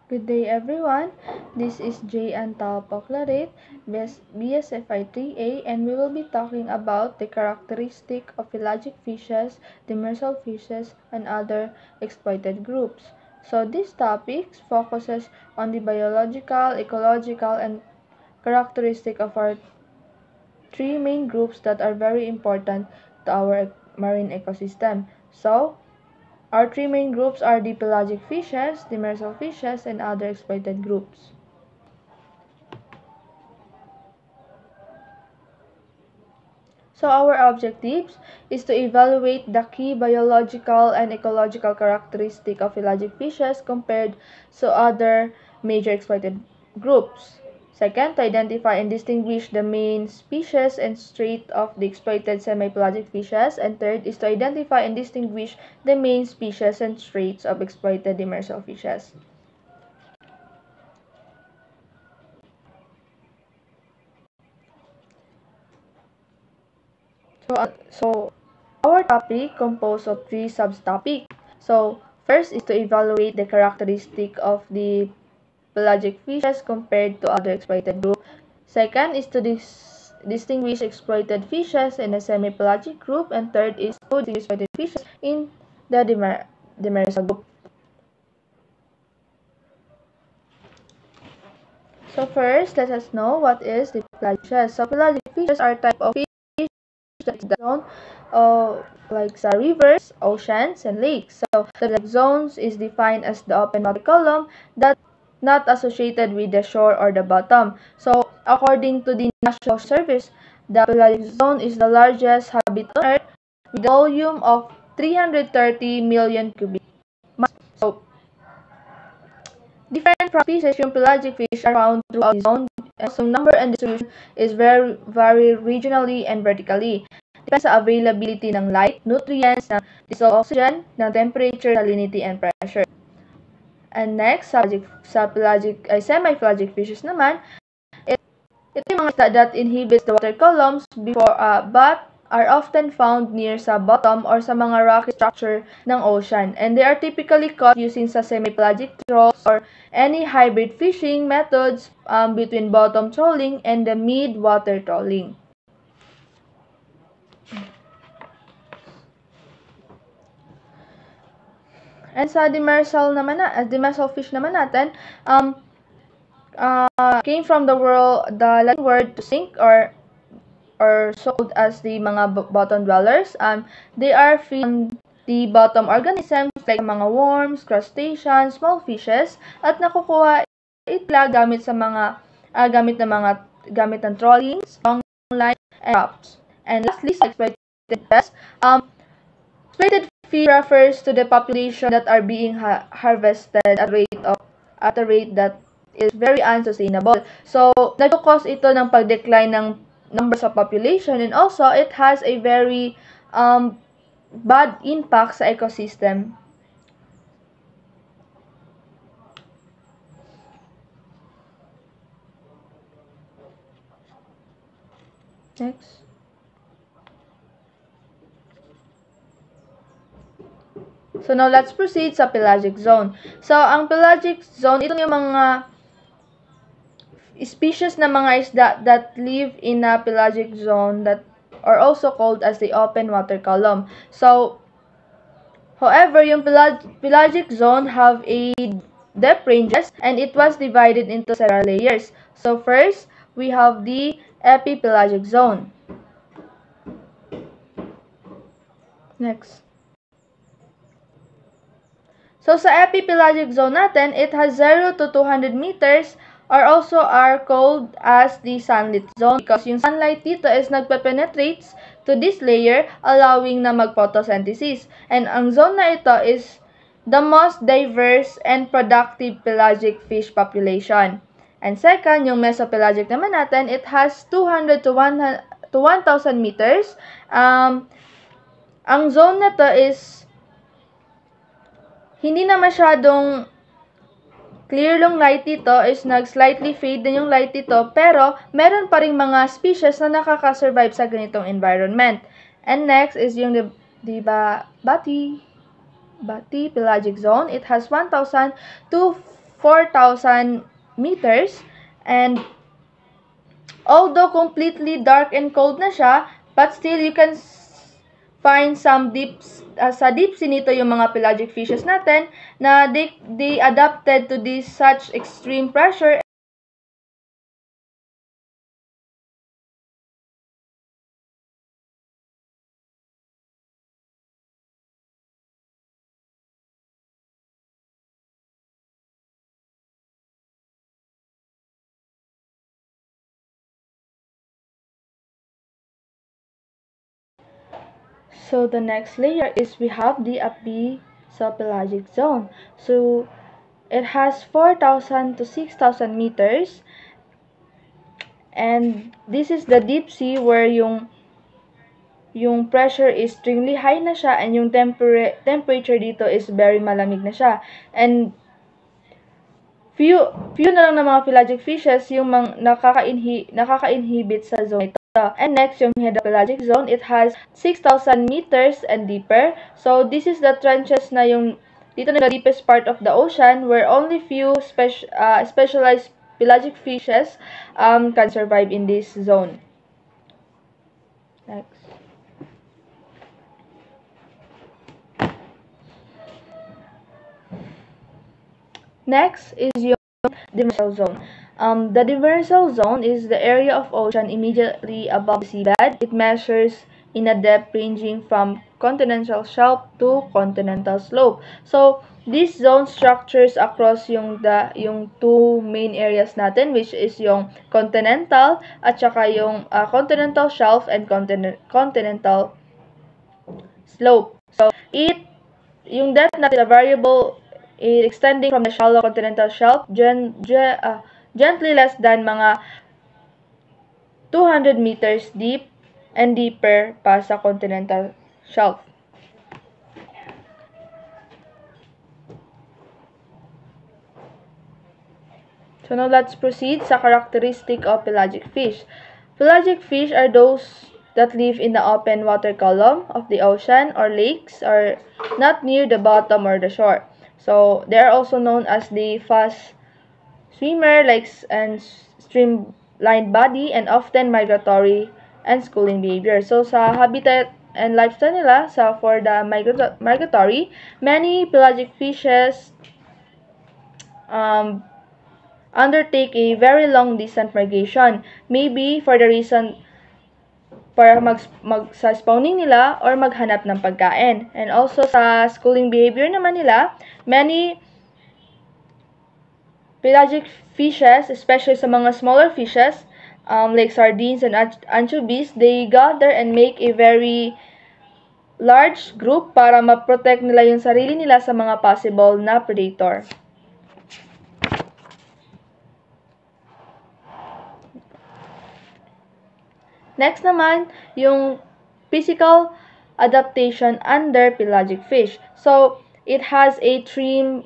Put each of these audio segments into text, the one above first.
Good day everyone, this is J. Antao Poclarit, BSFI 3A, and we will be talking about the characteristic of pelagic fishes, demersal fishes, and other exploited groups. So this topic focuses on the biological, ecological, and characteristic of our three main groups that are very important to our marine ecosystem. So, our three main groups are the pelagic fishes, demersal fishes, and other exploited groups. So our objectives is to evaluate the key biological and ecological characteristic of pelagic fishes compared to other major exploited groups. Second, to identify and distinguish the main species and trait of the exploited semi-pelagic fishes. And third is to identify and distinguish the main species and traits of exploited demersal fishes. So our topic composed of three subtopics. So first is to evaluate the characteristic of the pelagic fishes compared to other exploited group. Second is to distinguish exploited fishes in a semi-pelagic group. And third is to distinguish exploited fishes in the demersal group. So first, let us know what is the pelagic fishes. So pelagic fishes are a type of fish that is known like sa rivers, oceans, and lakes. So the pelagic zones is defined as the open water column that not associated with the shore or the bottom. So according to the National Service, the pelagic zone is the largest habitat on Earth with a volume of 330 million cubic miles. So different species yung pelagic fish are found throughout the zone. So number and distribution is vary regionally and vertically. Depende sa availability ng light, nutrients, ng dissolved oxygen, ng temperature, salinity, and pressure. And next, sa semi-pelagic fishes naman, ito yung mga isda that inhibits the water columns before but are often found near sa bottom or sa mga rocky structure ng ocean. And they are typically caught using sa semi-pelagic trawls or any hybrid fishing methods between bottom trawling and the mid-water trawling. And sa demersal fish naman natin, came from the Latin word to sink or sold as the mga bottom dwellers. They are feed on the bottom organisms like mga worms, crustaceans, small fishes, at nakukuha itla gamit ng trollings, long line, and traps. And lastly, sa exploited pests, exploited fish refers to the population that are being harvested at a rate that is very unsustainable. So, nagko-cause ito ng pag-decline ng numbers of population, and also it has a very bad impact sa ecosystem. Next. So now let's proceed sa pelagic zone. So ang pelagic zone, ito yung mga species na mga isda that live in a pelagic zone that are also called as the open water column. So however, yung pelagic zone have a depth ranges and it was divided into several layers. So first, we have the epipelagic zone. Next. So sa epipelagic zone natin, it has 0 to 200 meters are called as the sunlit zone because yung sunlight dito is nagpe-penetrates to this layer allowing na mag-photosynthesis. And ang zone na ito is the most diverse and productive pelagic fish population. And second, yung mesopelagic naman natin, it has 200 to 1,000 meters. Ang zone na to is hindi na masyadong clear yung light dito, is nag-slightly fade din yung light dito, pero meron pa ring mga species na nakaka-survive sa ganitong environment. And next is yung Bati pelagic zone. It has 1,000 to 4,000 meters, and although completely dark and cold na siya, but still you can find some sa deep sea nito yung mga pelagic fishes natin na they adapted to this such extreme pressure. So the next layer is we have the abyssopelagic zone. So it has 4,000 to 6,000 meters, and this is the deep sea where yung pressure is extremely high na siya, and yung temperature dito is very malamig na siya. And few na lang ng mga pelagic fishes yung nakaka-inhibit sa zone ito. And next, yung hedopelagic zone, it has 6,000 meters and deeper. So this is the trenches na yung dito na the deepest part of the ocean where only few specialized pelagic fishes can survive in this zone. Next. Next is yung demersal zone. The demersal zone is the area of ocean immediately above the seabed. It measures in a depth ranging from continental shelf to continental slope. So this zone structures across yung two main areas natin, which is yung continental at saka yung continental shelf and continental slope. So yung depth natin is a variable extending from the shallow continental shelf gently less than mga 200 meters deep and deeper pa sa continental shelf. So now let's proceed sa characteristic of pelagic fish. Pelagic fish are those that live in the open water column of the ocean or lakes or not near the bottom or the shore. So they are also known as the fast swimmer, and streamlined body, and often migratory and schooling behavior. So sa habitat and lifestyle nila, for the migratory, many pelagic fishes undertake a very long distance migration. Maybe for the reason para sa spawning nila or maghanap ng pagkain. And also sa schooling behavior naman nila, many pelagic fishes, especially sa mga smaller fishes, like sardines and anchovies, they gather and make a very large group para ma-protect nila yung sarili nila sa mga possible na predator. Next naman, yung physical adaptation under pelagic fish. So, it has a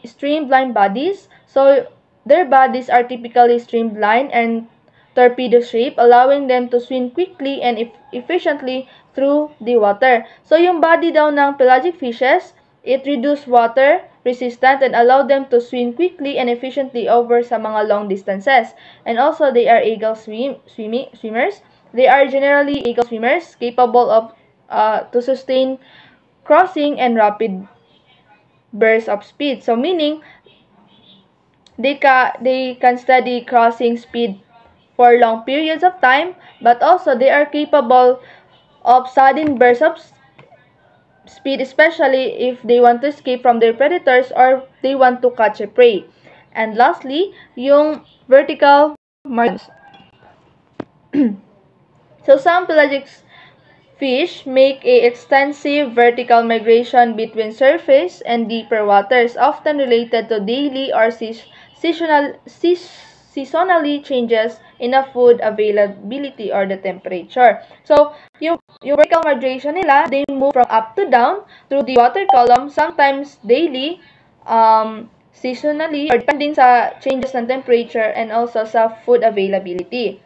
streamlined bodies. So, their bodies are typically streamlined and torpedo shape, allowing them to swim quickly and efficiently through the water. So, yung body daw ng pelagic fishes, it reduce water resistant and allow them to swim quickly and efficiently over sa mga long distances. And also, they are eagle swimmers. They are generally eagle swimmers capable of to sustain crossing and rapid bursts of speed. So meaning they can study crossing speed for long periods of time, but also they are capable of sudden bursts of speed, especially if they want to escape from their predators or they want to catch a prey. And lastly, yung vertical margins. So some pelagic fish make a extensive vertical migration between surface and deeper waters, often related to daily or seasonally changes in a food availability or the temperature. So, yung vertical migration nila, they move from up to down through the water column, sometimes daily, seasonally, or depending sa changes ng temperature and also sa food availability.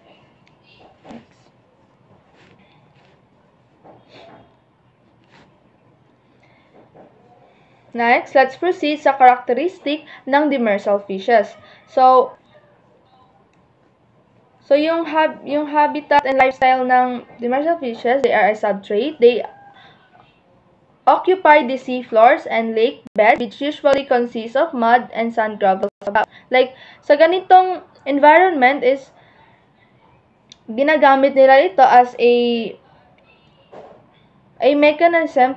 Next, let's proceed sa characteristic ng demersal fishes. So yung habitat and lifestyle ng demersal fishes, they are a substrate. They occupy the sea floors and lake beds, which usually consists of mud and sand gravels. Like, sa ganitong environment is, ginagamit nila ito as a mechanism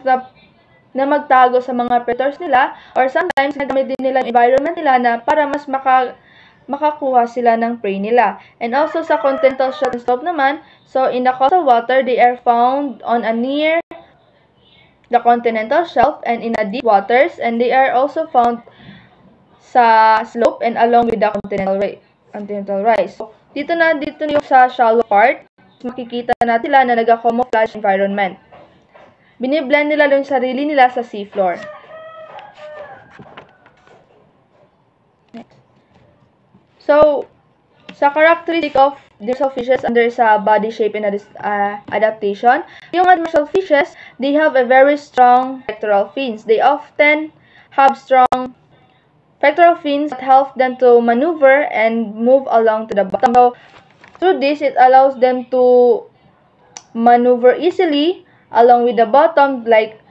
na magtago sa mga predators nila, or sometimes ginagamit din nila yung environment nila na para mas makakuha sila ng prey nila. And also sa continental shelf and slope naman, so in the coastal water, they are found on a near the continental shelf and in the deep waters, and they are also found sa slope and along with the continental rise. So, dito yung sa shallow part, makikita natin na nag-camouflage environment. Biniblend nila yung sarili nila sa seafloor. So, sa characteristic of demersal fishes under sa body shape and adaptation, yung demersal fishes, they have a very strong pectoral fins. They often have strong pectoral fins that help them to maneuver and move along to the bottom. So, through this, it allows them to maneuver easily along with the bottom. Like,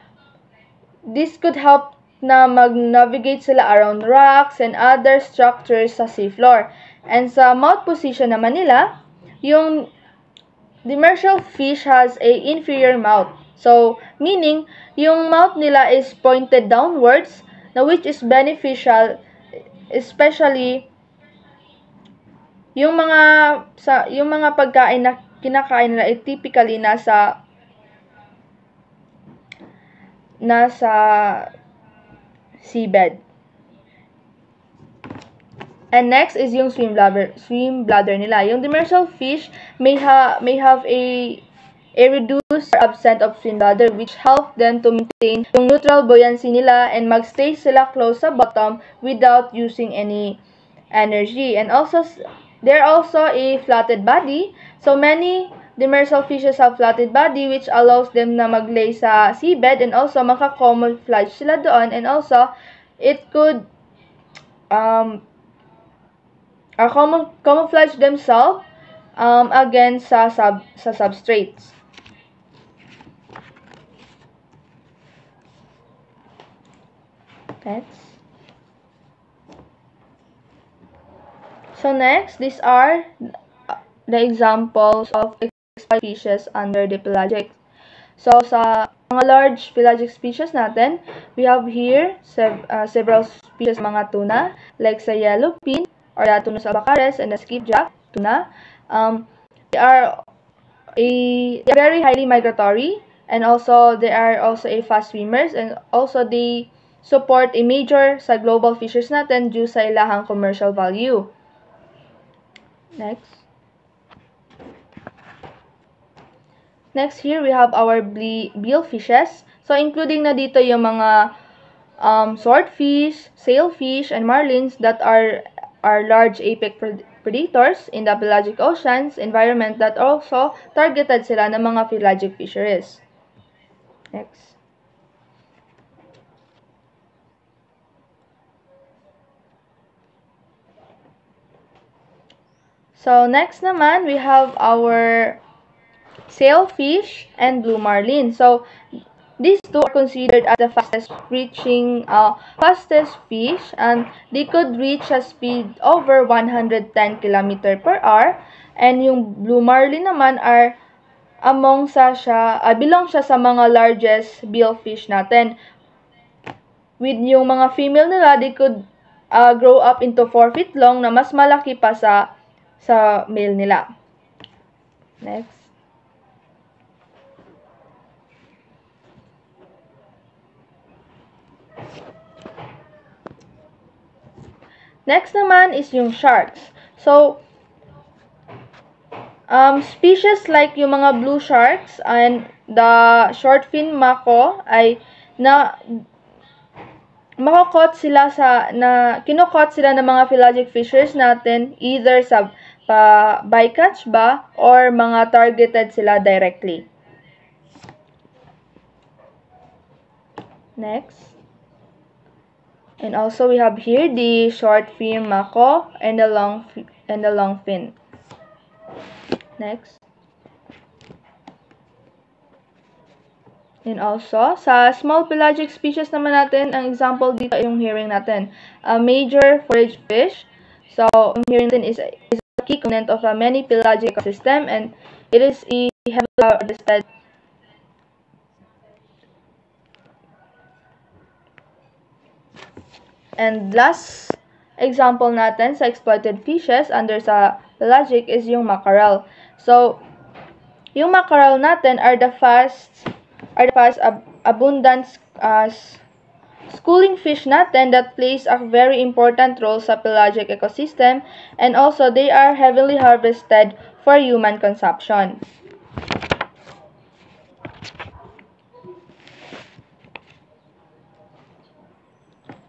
this could help na mag-navigate sila around rocks and other structures sa seafloor. And sa mouth position naman nila, yung demersal fish has a inferior mouth. So, meaning, yung mouth nila is pointed downwards, na which is beneficial, especially yung mga pagkain na kinakain nila ay typically nasa seabed. And next is yung swim bladder nila. Yung demersal fish may have a reduced or absent of swim bladder, which help them to maintain yung neutral buoyancy nila and magstay sila close sa bottom without using any energy. And also, they're also a flatted body. So many demersal fishes have flatted body, which allows them na maglay sa seabed and also maka-camouflage sila doon, and also it could camouflage themselves against sa substrates. So next, these are the examples of fishes under the pelagic. So sa mga large pelagic species natin, we have here several species mga tuna, like sa yellowfin or the Tunus albacares and the skipjack tuna. They are very highly migratory, and also they are also a fast swimmers, and also they support a major sa global fisheries natin due sa ilahang commercial value. Next here we have our bill fishes. So including na dito yung mga swordfish, sailfish, and marlins that are large apex predators in the pelagic oceans environment that also targeted sila ng mga pelagic fisheries. Next. So next naman, we have our sailfish and blue marlin. So these two are considered as the fastest fish, and they could reach a speed over 110 km/h. And yung blue marlin naman are belong siya sa mga largest billfish natin. With yung mga female nila, they could grow up into 4 feet long, na mas malaki pa sa male nila. Next. Next naman is yung sharks. So, species like yung mga blue sharks and the short-fin mako ay kinukot sila ng mga pelagic fishers natin, either sa bycatch ba or mga targeted sila directly. Next. And also we have here the short fin mako and the long fin. Next. And also, sa small pelagic species naman natin, ang example dito ay yung herring natin. A major forage fish. So, yung herring natin is a key component of a many pelagic ecosystem, and it is a heavily harvested. And last example natin sa exploited fishes under sa pelagic is yung mackerel. So, yung mackerel natin are the fast abundant schooling fish natin that plays a very important role sa pelagic ecosystem, and also they are heavily harvested for human consumption.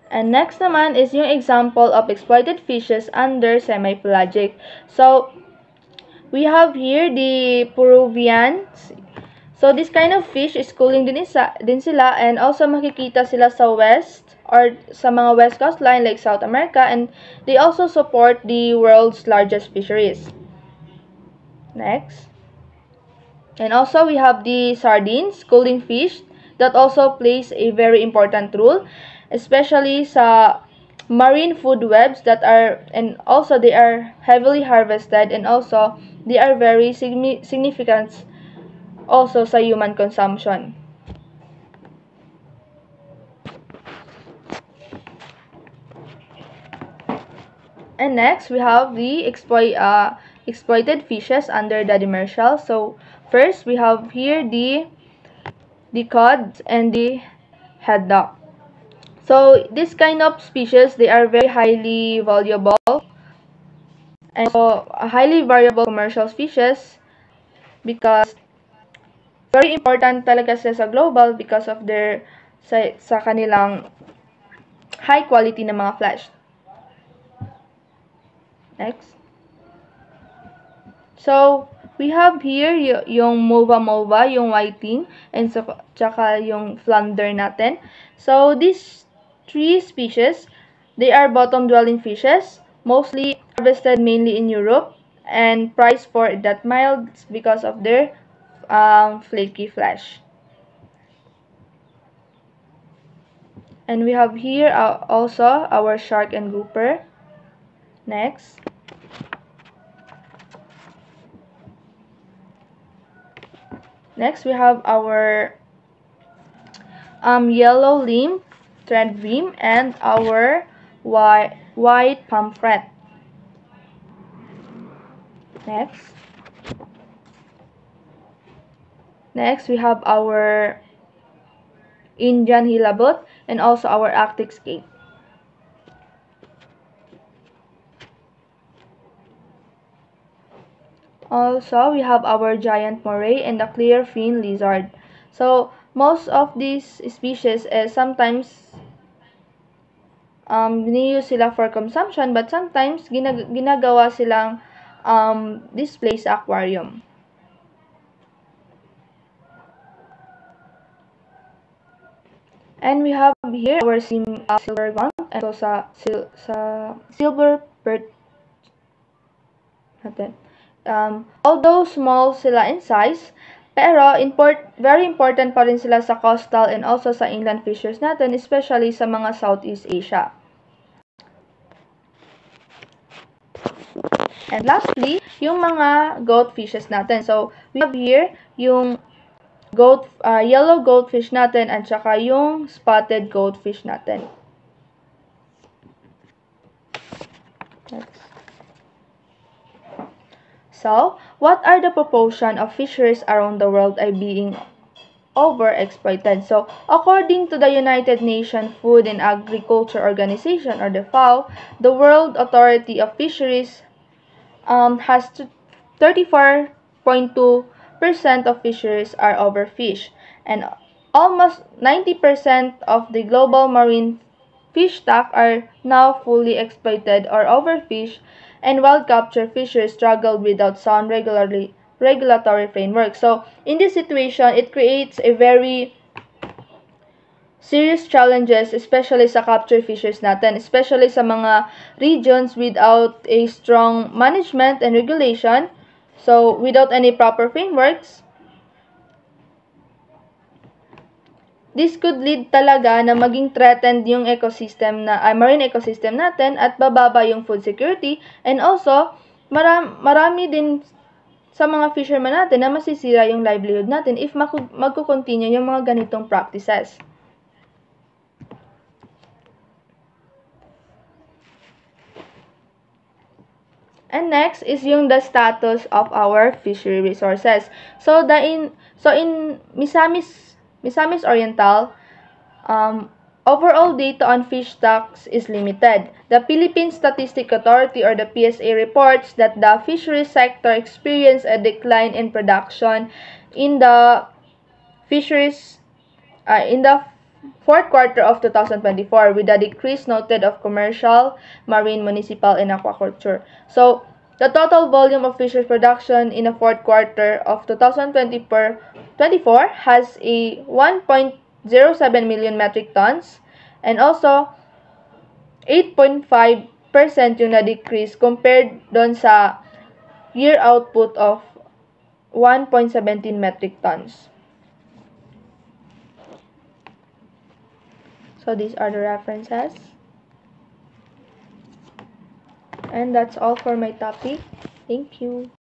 And next naman is yung example of exploited fishes under semi-pelagic. So, we have here the Peruvians. So, this kind of fish is schooling din sila, and also makikita sila sa west or sa mga west coastline like South America, and they also support the world's largest fisheries. Next. And also, we have the sardines, schooling fish, that also plays a very important role, especially sa marine food webs that are, and also they are heavily harvested, and also they are very significant also sa human consumption. And next, we have the exploited fishes under the demersal. So, first, we have here the cod and the haddock. So, this kind of species, they are very highly valuable and so highly variable commercial species because very important talaga sila sa global because of their sa kanilang high quality na mga flesh. Next. So, we have here yung mova, yung whiting, and so, tsaka yung flounder natin. So, these three species, they are bottom-dwelling fishes, mostly harvested mainly in Europe, and prized for that mild because of their flaky flesh. And we have here also our shark and grouper. Next. Next, we have our yellow limb thread bream and our white pomfret. Next. Next, we have our Indian hilabut and also our Arctic skate. Also, we have our giant moray and the clear fin lizard. So, most of these species sometimes gini-use sila for consumption, but sometimes ginagawa silang display sa aquarium. And we have here our silver gaunt and so sa silver perch natin. Although small sila in size, pero very important pa rin sila sa coastal and also sa inland fisheries natin, especially sa mga Southeast Asia. And lastly, yung mga goat fishes natin. So, we have here yung yellow goldfish natin at saka yung spotted goldfish natin. Next. So, what are the proportion of fisheries around the world are being overexploited? So, according to the United Nations Food and Agriculture Organization, or the FAO, the World Authority of Fisheries has 34.2% of fisheries are overfished, and almost 90% of the global marine fish stock are now fully exploited or overfished, and wild capture fisheries struggle without sound regulatory framework. So, in this situation, it creates a very serious challenges, especially sa capture fisheries natin, especially sa mga regions without a strong management and regulation, so without any proper frameworks. This could lead talaga na maging threatened yung ecosystem marine ecosystem natin at bababa yung food security, and also marami din sa mga fishermen natin na masisira yung livelihood natin if magko-continue yung mga ganitong practices. And next is yung the status of our fishery resources. So in Misamis Oriental, overall data on fish stocks is limited. The Philippine Statistics Authority or the PSA reports that the fisheries sector experienced a decline in production in the fisheries in the fourth quarter of 2024 with a decrease noted of commercial, marine, municipal, and aquaculture. So, the total volume of fisheries production in the fourth quarter of 2024 has a 1.07 million metric tons, and also 8.5% yung na-decrease compared doon sa year output of 1.17 metric tons. So these are the references. And that's all for my topic. Thank you.